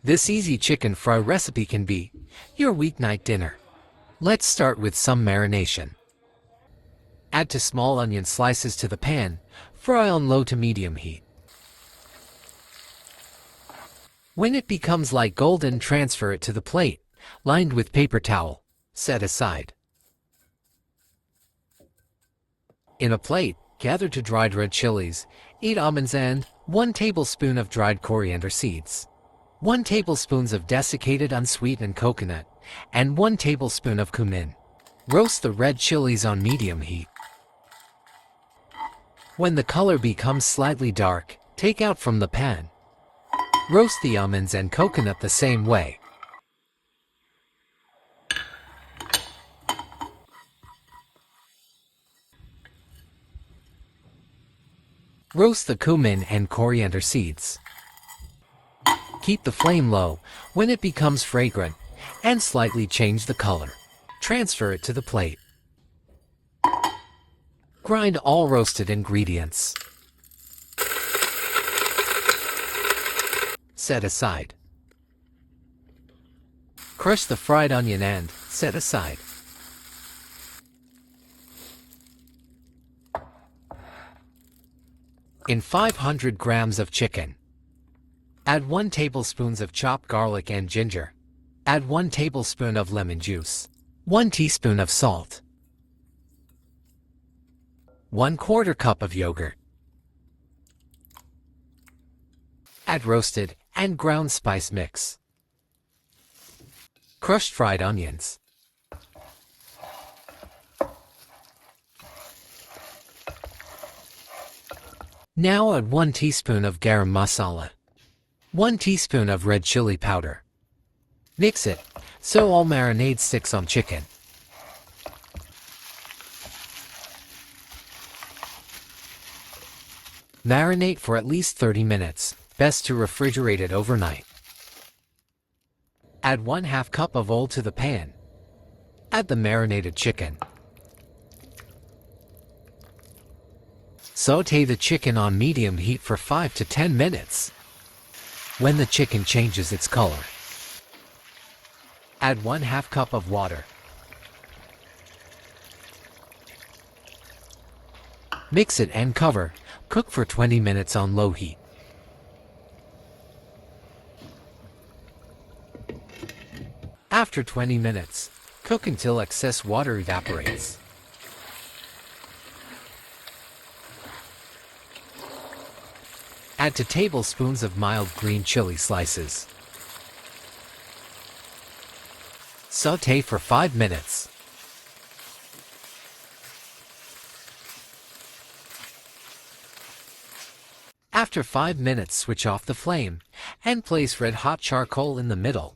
This easy chicken fry recipe can be your weeknight dinner. Let's start with some marination. Add 2 small onion slices to the pan. Fry on low to medium heat. When it becomes light golden, transfer it to the plate, lined with paper towel. Set aside. In a plate, gather 2 dried red chilies, 8 almonds and 1 tablespoon of dried coriander seeds, 1 tablespoon of desiccated unsweetened coconut, and 1 tablespoon of cumin. Roast the red chilies on medium heat. When the color becomes slightly dark, take out from the pan. Roast the almonds and coconut the same way. Roast the cumin and coriander seeds. Keep the flame low. When it becomes fragrant, and slightly change the color, transfer it to the plate. Grind all roasted ingredients. Set aside. Crush the fried onion and set aside. In 500 grams of chicken, add 1 tablespoon of chopped garlic and ginger. Add 1 tablespoon of lemon juice, 1 teaspoon of salt, 1/4 cup of yogurt. Add roasted and ground spice mix. Crushed fried onions. Now add 1 teaspoon of Garam masala, 1 teaspoon of red chili powder. Mix it so all marinade sticks on chicken. Marinate for at least 30 minutes, best to refrigerate it overnight. Add 1/2 cup of oil to the pan. Add the marinated chicken. Sauté the chicken on medium heat for 5 to 10 minutes. When the chicken changes its color, add 1/2 cup of water. Mix it and cover. Cook for 20 minutes on low heat. After 20 minutes, cook until excess water evaporates. Add 2 tablespoons of mild green chili slices. Sauté for 5 minutes. After 5 minutes, switch off the flame and place red-hot charcoal in the middle.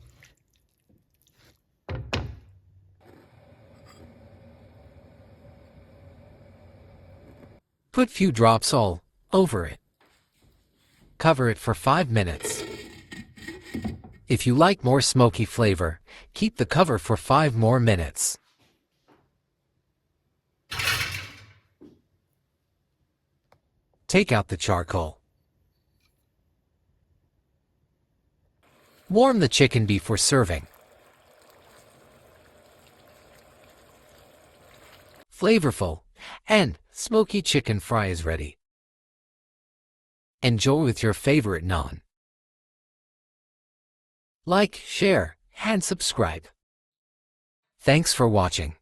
Put few drops all over it. Cover it for 5 minutes. If you like more smoky flavor, keep the cover for 5 more minutes. Take out the charcoal. Warm the chicken before serving. Flavorful and smoky chicken fry is ready. Enjoy with your favorite naan. Like, share, and subscribe. Thanks for watching.